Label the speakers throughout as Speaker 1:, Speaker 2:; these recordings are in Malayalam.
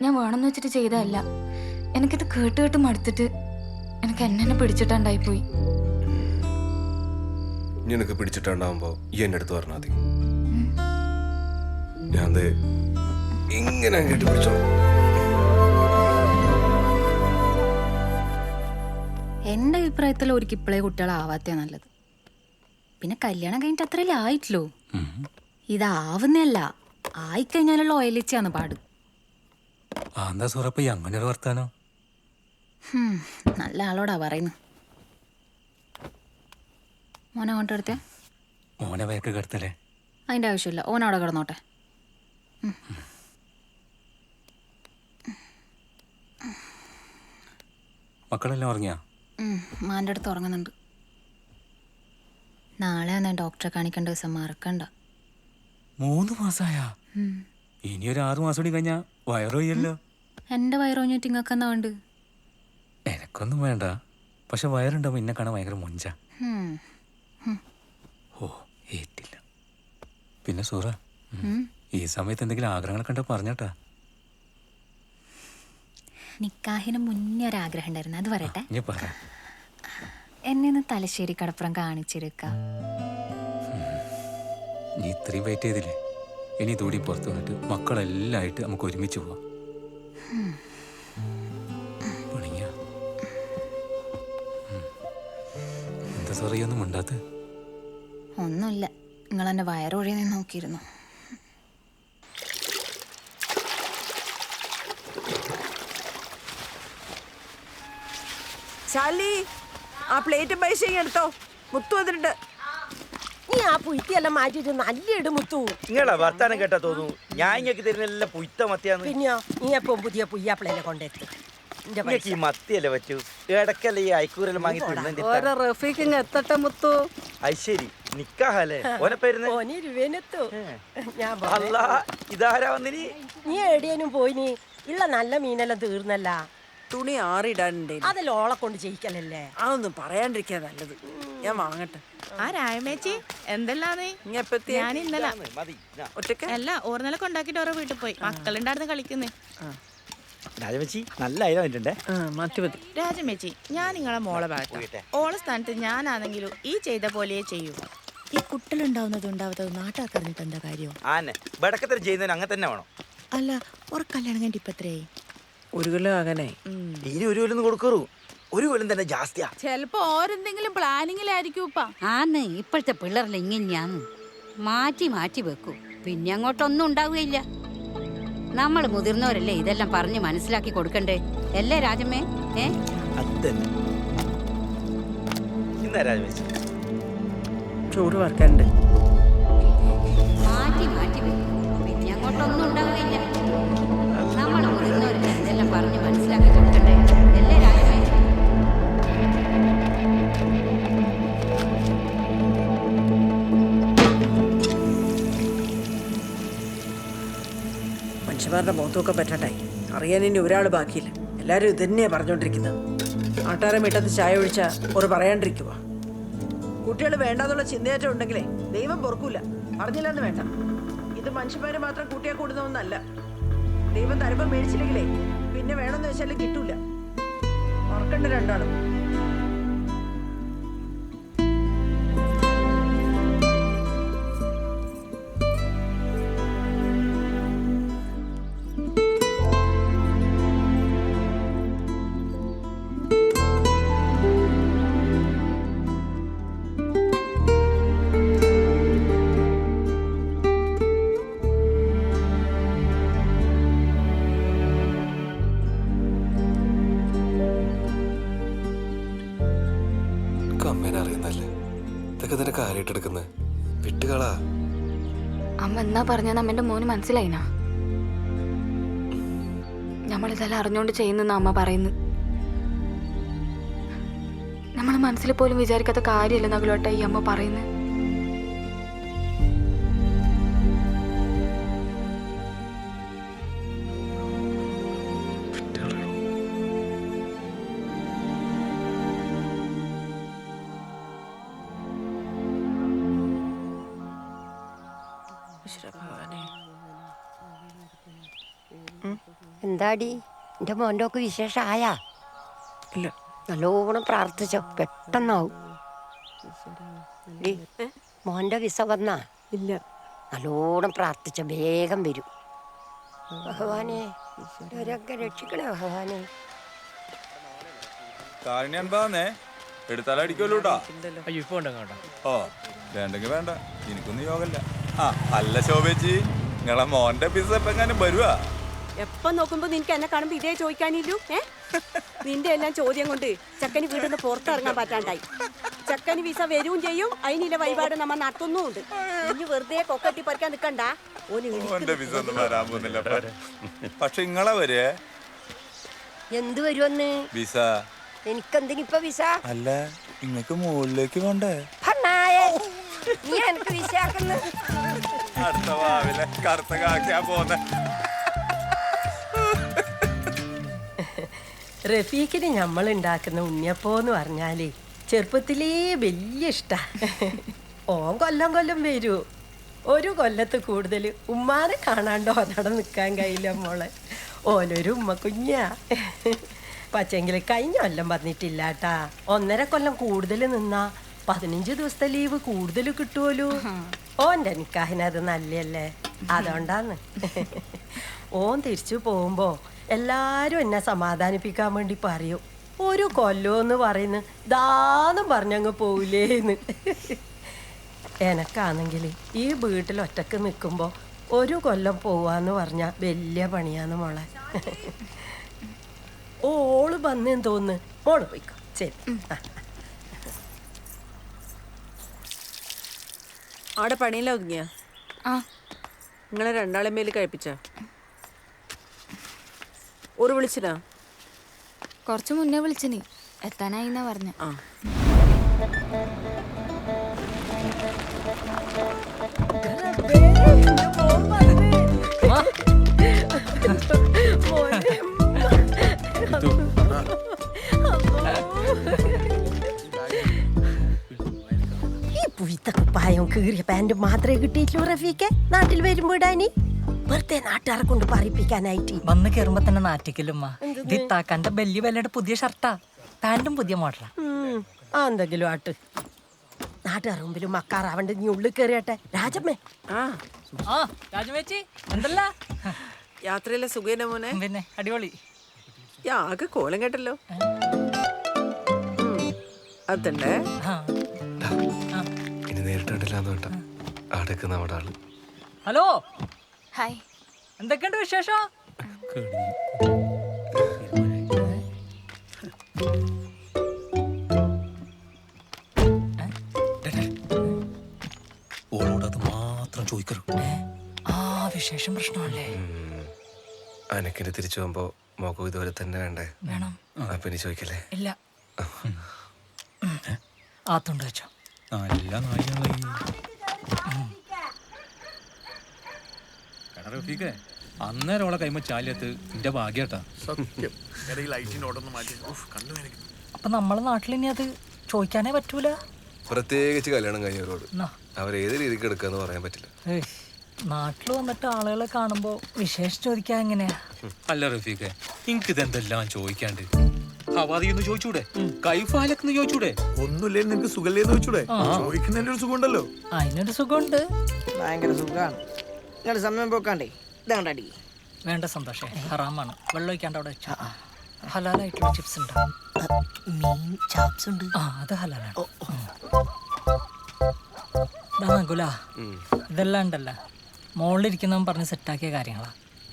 Speaker 1: ഞാൻ വേണമെന്ന് വെച്ചിട്ട് ചെയ്തതല്ല. എനിക്കിത് കേട്ട് കേട്ട് മടുത്തിട്ട് എനിക്ക് എന്നെ പിടിച്ചിട്ടുണ്ടായിപ്പോയി.
Speaker 2: നിനക്ക് പിടിച്ചിട്ടുണ്ടാവുമ്പോ ഈ എന്റെ അടുത്ത് പറഞ്ഞാൽ മതി. ഞാൻ ഇങ്ങനെ കേട്ട് പിടിച്ചോ.
Speaker 1: എൻ്റെ അഭിപ്രായത്തിൽ ഒരിക്കൽ ഇപ്പോഴേ കുട്ടികളാവാത്തേ നല്ലത്. പിന്നെ കല്യാണം കഴിഞ്ഞിട്ട് അത്രയല്ലേ ആയിട്ടില്ലോ. ഇതാവുന്നല്ല, ആയിക്കഴിഞ്ഞാലുള്ള ഓയിലിച്ചാന്ന് പാട്.
Speaker 3: അങ്ങനെ ഒരു വർത്താനോ?
Speaker 1: നല്ല ആളോടാ പറയുന്നു. മോനെ അങ്ങോട്ട് എടുത്തേ.
Speaker 3: മോനെ വയക്ക് കിടത്തല്ലേ?
Speaker 1: അതിൻ്റെ ആവശ്യമില്ല, ഓനവിടെ കിടന്നോട്ടെ.
Speaker 3: മക്കളെല്ലാം ഉറങ്ങിയാ?
Speaker 1: മാൻ്റെ അടുത്ത് ഉറങ്ങുന്നുണ്ട്. നാളെ ഞാൻ ഡോക്ടറെ കാണിക്കേണ്ട ദിവസം മറക്കണ്ട.
Speaker 3: 3 മാസായാ? ഇനി ഒരു 6 മാസം കൂടി കഴിഞ്ഞാ വയറോയല്ലോ.
Speaker 1: എൻ്റെ വയറോഞ്ഞിട്ട് ഇങ്ങക്കെന്നാ വേണ്ട?
Speaker 3: എനക്കൊന്നും വേണ്ട, പക്ഷെ വയറുണ്ടാവും എന്നെ കാണാൻ ഭയങ്കര മൊഞ്ച. ഓ ഏറ്റില്ല. പിന്നെ സൂറ, ഈ സമയത്ത് എന്തെങ്കിലും ആഗ്രഹങ്ങളൊക്കെ ഉണ്ടോ പറഞ്ഞാട്ടാ.
Speaker 1: നിക്കാഹിന് മുന്നേ ഒരാഗ്രഹം ഉണ്ടായിരുന്നു, അത് പറയട്ടെ.
Speaker 3: നീ പറ.
Speaker 1: എന്നെ ഒന്ന് തലശ്ശേരി കടപ്പുറം കാണിച്ചെടുക്ക.
Speaker 3: നീ ഇത്രയും വെയിറ്റ് ചെയ്തില്ലേ, ഇനി ഇതൂടി പുറത്തു വന്നിട്ട് മക്കളെല്ലാം ആയിട്ട് നമുക്ക് ഒരുമിച്ച് പോവാം. എന്താ സോറിയൊന്നും ഉണ്ടാത്ത?
Speaker 1: ഒന്നുമില്ല, നിങ്ങൾ എൻ്റെ വയറൊഴിയെ നിന്ന് നോക്കിയിരുന്നു.
Speaker 4: ശാലി, ആ പ്ലേറ്റും പൈസയും എടുത്തോ. മുത്തു വന്നിട്ടുണ്ട്.
Speaker 5: നീ ആ പുയ്ത്തിയെല്ലാം മാറ്റിട്ട് നല്ല ഇട് മുത്തു.
Speaker 6: നിങ്ങളാ വർത്താനം കേട്ടാ തോന്നുന്നു ഞാൻ ഇങ്ങക്ക് തരുന്നെല്ലാം പുയ്ത്ത മത്തിയാന്ന്.
Speaker 5: പിന്നെയോ, നീ എപ്പം പുതിയ പുയ്യാപ്പിളേനെ കൊണ്ടെത്തും.
Speaker 6: നിങ്ങൾക്ക് ഈ മത്തിയല്ലേ പറ്റൂ, ഇടക്കല്ലേ ഈ അയക്കൂരെല്ലാം വാങ്ങി
Speaker 4: റഫീഖിങ് എത്തട്ടെ മുത്തു.
Speaker 6: അത് ശരി, നിക്കാഹല്ലേ? ഓനെ പേരുന്ന്
Speaker 5: ഓന് രൂപേനെത്തു. ഞാൻ
Speaker 6: അല്ല, ഇതാരാ വന്നിനി?
Speaker 5: നീ എവിടെയും പോയിനി? ഉള്ള നല്ല മീനെല്ലാം തീർന്നല്ല.
Speaker 4: തുണി ആറിടാനുണ്ടേ,
Speaker 5: അതെല്ലാം ഓളെ കൊണ്ട് ചെയ്യിക്കലല്ലേ.
Speaker 4: അതൊന്നും പറയാണ്ടിരിക്കാ നല്ലത്. ഞാൻ വാങ്ങട്ടെ.
Speaker 7: ആ രായമേച്ചി എന്തെല്ലാന്ന്? ഞാൻ ഇന്നലെ
Speaker 4: ഒറ്റക്ക്
Speaker 7: അല്ല ഓർന്നല കൊണ്ടാക്കിട്ട് ഓരോ വീട്ടിൽ പോയി. മക്കളുണ്ടായിരുന്നു കളിക്കുന്നേ.
Speaker 6: രാജമച്ചി നല്ല ഐഡിയ വന്നിട്ടുണ്ടേ.
Speaker 4: മാറ്റി മതി.
Speaker 7: രാജമേച്ചി, ഞാൻ നിങ്ങളെ മോളെ ഭാഗത്ത് ഓളെ സ്ഥാനത്ത് ഞാനാണെങ്കിലും ഈ ചെയ്ത പോലെ ചെയ്യൂ. ഈ കുട്ടലുണ്ടാവുന്നതും ഉണ്ടാവാത്തത് നാട്ടാർക്ക് അറിഞ്ഞിട്ട് എന്താ കാര്യം?
Speaker 6: ആന്നെ ബടക്കത്തിൽ ചെയ്യുന്നതിന് അങ്ങനെ തന്നെ വേണം.
Speaker 7: അല്ല, ഒരു കല്യാണം കഴിഞ്ഞിട്ട് ഇപ്പൊ എത്രയായി?
Speaker 4: 1 കിലോ അങ്ങനെ.
Speaker 6: ഇനി 1 കൊല്ലം കൊടുക്കറു, 1 കൊല്ലം തന്നെ ജാസ്തിയാ.
Speaker 7: ചെലപ്പോ ഓരെന്തെങ്കിലും പ്ലാനിങ്ങിലായിരിക്കും.
Speaker 8: ആന്ന് ഇപ്പോഴത്തെ പിള്ളേരെല്ലാം ഇങ്ങനെയാന്ന് മാറ്റി മാറ്റി വെക്കും. പിന്നെ അങ്ങോട്ടൊന്നും ഉണ്ടാവുകയില്ല. നമ്മൾ മുതിർന്നവരല്ലേ ഇതെല്ലാം പറഞ്ഞ് മനസ്സിലാക്കി കൊടുക്കണ്ടേ അല്ലേ രാജമ്മേ?
Speaker 6: ഇന്നാ രാജമച്ചി
Speaker 4: ചോറ് വറക്കാനുണ്ട്.
Speaker 8: മാറ്റി മാറ്റി വെക്കും. പിന്നെ അങ്ങോട്ടൊന്നും ഉണ്ടാവുകയില്ല. നമ്മൾ മുതിർന്നവരല്ലേ ഇതെല്ലാം പറഞ്ഞ് മനസ്സിലാക്കി കൊടുക്കണ്ടേ അല്ലേ രാജമ്മേ?
Speaker 4: മനുഷ്യന്മാരുടെ മുഖത്തൊക്കെ പറ്റട്ടെ. അറിയാൻ ഇനി ഒരാൾ ബാക്കിയില്ല. എല്ലാവരും ഇത് തന്നെയാ പറഞ്ഞോണ്ടിരിക്കുന്നത്. ആട്ടാറെ മിട്ടത്ത് ചായ ഒഴിച്ചാ ഒരു പറയാണ്ടിരിക്കുക. കുട്ടികൾ വേണ്ടാന്നുള്ള ചിന്തയേറ്റം ഉണ്ടെങ്കിലേ ദൈവം പൊറുക്കൂല. പറഞ്ഞില്ലെന്ന് വേണ്ട. ഇത് മനുഷ്യന്മാര് മാത്രം കൂട്ടിയാൽ കൂടുന്ന ഒന്നല്ല. ദൈവം തരുമ്പം മേടിച്ചില്ലെങ്കിലേ പിന്നെ വേണമെന്ന് വെച്ചാലും കിട്ടൂല. ഓർക്കണ്ട രണ്ടാളും.
Speaker 2: അമ്മേനെ അറിയുന്നല്ലേ, ഇതൊക്കെ നിനക്ക് കാര്യമായിട്ടെടുക്കുന്നത് വിട്ടുകളാ.
Speaker 1: അമ്മ എന്നാ പറഞ്ഞാൽ അമ്മേന്റെ മോന് മനസ്സിലായിനാ? നമ്മളിതെല്ലാം അറിഞ്ഞോണ്ട് ചെയ്യുന്ന അമ്മ പറയുന്നു. നമ്മൾ മനസ്സിൽ പോലും വിചാരിക്കാത്ത കാര്യമല്ല നഗലോട്ട ഈ അമ്മ പറയുന്നത്.
Speaker 9: എന്താടി എൻ്റെ മോൻ്റെ ഒക്കെ വിശേഷമായാ?
Speaker 4: ഇല്ല.
Speaker 9: നല്ലോണം പ്രാർത്ഥിച്ചോ, പെട്ടെന്നാവും. മോൻ്റെ വിസ വന്നാ?
Speaker 4: ഇല്ല.
Speaker 9: നല്ലോണം പ്രാർത്ഥിച്ച വേഗം വരും. ഭഗവാനെ ഇവരൊക്കെ രക്ഷിക്കണേ ഭഗവാനെ.
Speaker 10: കാരണിയാൻപാന്നേ എടുത്താലടിക്കുമല്ലോട്ടാ.
Speaker 6: അയ്യോ ഇപ്പൊ ഉണ്ടോ?
Speaker 10: ഓ വേണ്ടെങ്കിൽ വേണ്ട, എനിക്കൊന്നും യോഗല്ല. ആ അല്ല ശോഭേച്ചി, നിങ്ങളെ മോന്റെ പിസ എപ്പ എങ്ങാനും വരുവാ?
Speaker 5: എപ്പം നോക്കുമ്പോ നിനക്ക് എന്നെ കാണുമ്പോ ഇതേ ചോദിക്കാനില്ലു. നിന്റെ എല്ലാം ചോദ്യം കൊണ്ട് ചക്കന് വീട്ടിൽ പുറത്തിറങ്ങാൻ പറ്റാണ്ടായി. ചക്കന് വിസ വരും ചെയ്യും, അതിനില്ല വഴിപാട് നമ്മ നടത്തുന്നുണ്ട്. ഇനി വെറുതെ കൊക്കട്ടി പറിക്കാൻ നിക്കണ്ട.
Speaker 10: മോന്റെ പിസ ഒന്നും വരാൻ പോകുന്നില്ല. പക്ഷെ ഇങ്ങളെ വരെ
Speaker 9: എന്ത് വരുമെന്ന്
Speaker 10: വിസ?
Speaker 9: എനിക്കെന്തിനിപ്പ വിസ?
Speaker 10: അല്ല ഇങ്ങക്ക് മുകളിലേക്ക് പോണ്ടേ?
Speaker 9: നീ എനിക്ക് വിസയാക്കുന്നു?
Speaker 10: അടുത്ത ഭാവിലെ കറുത്ത കാക്കിയാ പോന്നെ.
Speaker 5: റഫീഖിന് നമ്മൾ ഉണ്ടാക്കുന്ന ഉണ്ണിയപ്പോന്ന് പറഞ്ഞാല് ചെറുപ്പത്തിലേ വലിയ ഇഷ്ടാ. ഓൻ കൊല്ലം കൊല്ലം വരൂ. ഒരു കൊല്ലത്ത് കൂടുതൽ ഉമ്മാനെ കാണാണ്ടോ അവിടെ നിൽക്കാൻ കഴിയില്ല മോളെ. ഓനൊരു ഉമ്മ കുഞ്ഞാ. പക്ഷെങ്കിൽ കഴിഞ്ഞ കൊല്ലം വന്നിട്ടില്ല കേട്ടാ. 1.5 കൊല്ലം കൂടുതൽ നിന്നാ 15 ദിവസത്തെ ലീവ് കൂടുതൽ കിട്ടുമല്ലോ. ഓൻ്റെ നിക്കാഹിനത് നല്ലല്ലേ, അതുകൊണ്ടാന്ന്. ഓൻ തിരിച്ചു പോകുമ്പോ എല്ലാരും എന്നെ സമാധാനിപ്പിക്കാൻ വേണ്ടി പറയും, ഒരു കൊല്ലോന്ന് പറയുന്നു ദാന്നും പറഞ്ഞങ്ങ് പോവില്ലേന്ന്. എനക്കാണെങ്കിൽ ഈ വീട്ടിൽ ഒറ്റക്ക് നിൽക്കുമ്പോൾ ഒരു കൊല്ലം പോവാന്ന് പറഞ്ഞാൽ വലിയ പണിയാന്ന് മോളെ. ഓള് വന്നേന്ന് തോന്നുന്നു. മോള് പോയിക്കോ. ശരി.
Speaker 4: അവിടെ പണിയില്ല ഒതുങ്ങിയ?
Speaker 1: ആ
Speaker 4: നിങ്ങളെ രണ്ടാളെ മേല് കഴിപ്പിച്ച? ഒരു വിളിച്ചിനാ?
Speaker 1: കുറച്ച് മുന്നേ വിളിച്ചിനി, എത്താനായി എന്നാ പറഞ്ഞ.
Speaker 4: ആ
Speaker 5: ഈ പുയ്ത്തക്കുപ്പായം കീറിയ പാൻറ് മാത്രമേ കിട്ടിയിട്ടുള്ളൂ റഫീക്കെ നാട്ടിൽ വരുമ്പോ ഇടാനി. വെറുതെ നാട്ടുകാരെ കൊണ്ട് പറയിപ്പിക്കാനായിട്ട്.
Speaker 11: വന്ന് കയറുമ്പോ തന്നെ നാറ്റിക്കലുമ്മ. ഇത് താക്കാന്റെ വലിയ വിലയുടെ പുതിയ ഷർട്ടാ, പാന്റും പുതിയ മോഡലാ.
Speaker 5: എന്തെങ്കിലും ആട്ട്. നാട്ടുകാർ മുമ്പിലും മക്കാറാവണ്ട്. നീ ഉള്ളിൽ കയറിയട്ടെ രാജമ്മേ.
Speaker 4: ആ
Speaker 11: രാജമേച്ചി എന്തല്ല?
Speaker 4: യാത്രയിലെ സുഖേന മോനെ?
Speaker 11: പിന്നെ അടിപൊളി.
Speaker 4: ആകെ കോലം കേട്ടല്ലോ. അതണ്ടേ
Speaker 2: ഇനി നേരിട്ട് കണ്ടില്ലാന്ന് വേണ്ട, അടക്ക് നമ്മുടെ ആള്.
Speaker 11: Hello,
Speaker 1: hi.
Speaker 11: എന്തൊക്കെയുണ്ട് വിശേഷം?
Speaker 3: ഓളോട് അത് മാത്രം ചോദിക്കരുത്.
Speaker 11: ആ വിശേഷം പ്രശ്നമല്ലേ?
Speaker 2: അനക്കിന് തിരിച്ചു പോകുമ്പോ മോക്കും ഇതുപോലെ തന്നെ വേണ്ടേ?
Speaker 11: വേണം.
Speaker 2: അപ്പൊ ഇനി ചോദിക്കല്ലേ?
Speaker 11: ഇല്ല. ആത്തുണ്ട് വെച്ചോ.
Speaker 3: നല്ല നായികളായി. റഫീഖേ, അന്നേരം ഓളെ കൈമ ചാലിയത്ത് എന്റെ ഭാഗ്യട്ടാ.
Speaker 11: അപ്പൊ നമ്മളെ നാട്ടിൽ ഇനി അത് ചോദിക്കാനേ പറ്റൂല.
Speaker 2: പ്രത്യേകിച്ച് കല്യാണം കഴിഞ്ഞവരോട്
Speaker 11: എന്നാ
Speaker 2: അവരേത് രീതിക്ക് എടുക്കാന്ന് പറയാൻ പറ്റില്ല.
Speaker 11: നാട്ടിൽ വന്നിട്ട് ആളുകളെ കാണുമ്പോ വിശേഷം ചോദിക്കാൻ എങ്ങനെയാ?
Speaker 3: അല്ല റഫീഖേ, എനിക്കിതെന്തെല്ലാം ചോദിക്കാണ്ട്. ഹവാദിന്ന് ചോദിച്ചൂടെ? കൈഫാലക്കെന്ന് ചോദിച്ചൂടെ?
Speaker 10: ഒന്നുമില്ലേ നിനക്ക് സുഖല്ലേന്ന് ചോദിച്ചൂടെ? ചോദിക്കുന്നതിന്റെ ഒരു സുഖം ഉണ്ടല്ലോ.
Speaker 11: അതിനൊരു സുഖമുണ്ട്.
Speaker 7: ഭയങ്കര സുഖമാണ്. നിങ്ങൾ സമയം പോക്കാണ്ടേ ഇതാണ്ടടി.
Speaker 11: വേണ്ട സന്തോഷേ, ഹറാമാണ്. വെള്ളം ഒഴിക്കാണ്ട് അവിടെ വെച്ചാ. ഹലാലായിട്ടുള്ള ചിപ്സ് ഉണ്ടോ?
Speaker 7: മീൻ ചാപ്സ് ഉണ്ട്.
Speaker 11: ആ അത് ഹലാലാണ്. ഇതെല്ലാം ഉണ്ടല്ല മോളിലിരിക്കുന്നവൻ പറഞ്ഞ് സെറ്റാക്കിയ കാര്യങ്ങളാ.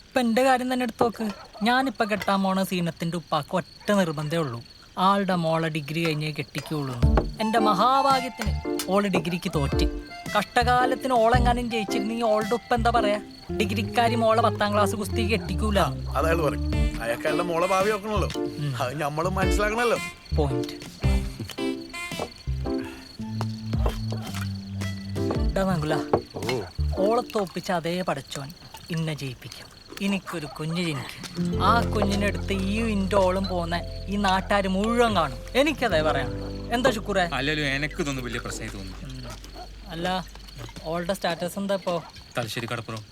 Speaker 11: ഇപ്പം എൻ്റെ കാര്യം തന്നെ എടുത്ത് നോക്ക്. ഞാനിപ്പോൾ കെട്ടാൻ പോണ സീനത്തിൻ്റെ ഉപ്പാക്ക് ഒറ്റ നിർബന്ധമേ ഉള്ളൂ, ആളുടെ മോളെ ഡിഗ്രി കഴിഞ്ഞേ കെട്ടിക്കുള്ളൂ. എൻ്റെ മഹാഭാഗ്യത്തിന് ഓള് ഡിഗ്രിക്ക് തോറ്റ്. കഷ്ടകാലത്തിന് ഓളെങ്ങാനും ജയിച്ചിരുന്നെങ്കിൽ ഓളുടെ ഉപ്പ എന്താ പറയാ? ഡിഗ്രിക്കാരി മോളെ 10ാം ക്ലാസ് കുസ്തി കെട്ടിക്കൂല.
Speaker 10: അയാൾ പറയും അയാൾക്കയാളുടെ മോളെ ഭാവി നോക്കണല്ലോ. അത് നമ്മളും മനസ്സിലാക്കണല്ലോ.
Speaker 11: പോയിന്റ്. ഓളെ തോപ്പിച്ച അതേ പടച്ചോൻ ഇന്നെ ജയിപ്പിക്കും. എനിക്കൊരു കുഞ്ഞ് ജനിക്കും. ആ കുഞ്ഞിനെടുത്ത് ഈ ഇൻറ്റോളും പോകുന്ന ഈ നാട്ടുകാർ മുഴുവൻ കാണും. എനിക്കതേ പറയാനുള്ളൂ. എന്താ ശുക്കൂറേ?
Speaker 3: അല്ലല്ലോ, എനിക്ക് ഇതൊന്നും വലിയ പ്രശ്നമായി തോന്നുന്നു.
Speaker 11: അല്ല, ഓളുടെ സ്റ്റാറ്റസ് എന്താ ഇപ്പോ?
Speaker 3: തലശ്ശേരി കടപ്പുറം.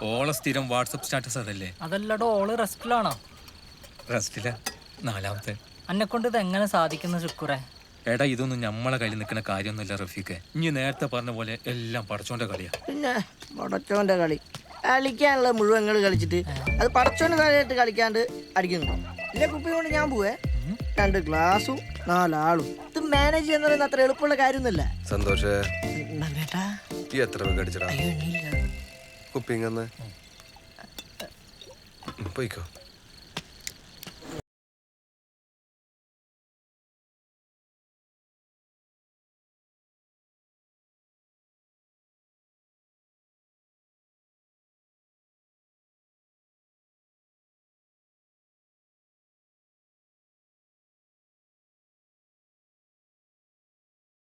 Speaker 3: ഓളെ സ്ഥിരം വാട്സപ്പ് സ്റ്റാറ്റസ് അതല്ലേ?
Speaker 11: അതല്ലടോ ഓള് റെസ്റ്റിലാണോ?
Speaker 3: റെസ്റ്റില്ല, 4ാമത്തെ.
Speaker 11: എന്നെ കൊണ്ട് ഇത് എങ്ങനെ സാധിക്കുന്നു ശുക്രേ?
Speaker 3: എടാ ഇതൊന്നും നമ്മളെ കയ്യിൽ നിൽക്കുന്ന കാര്യമൊന്നുമില്ല റഫീഖെ. ഇനി നേരത്തെ പറഞ്ഞ പോലെ എല്ലാം പടച്ചോന്റെ കളിയാ.
Speaker 12: പിന്നെ പടച്ചോന്റെ കളി കളിക്കാനുള്ള മുഴുവൻ കളിച്ചിട്ട് അത് പടച്ചോന്റെ കളിയായിട്ട് കളിക്കാണ്ട് അടിക്കുന്നു. ഇല്ല കുപ്പി കൊണ്ട് ഞാൻ പോവേ 2 ഗ്ലാസും 4 ആളും. ഇത് മാനേജ് ചെയ്യുന്ന പറയുന്നത് അത്ര എളുപ്പമുള്ള കാര്യമൊന്നുമില്ല.
Speaker 2: സന്തോഷേ, ഈ എത്ര രൂപ അടിച്ചടാ കുപ്പിങ്ങന്ന് പോയിക്കോ.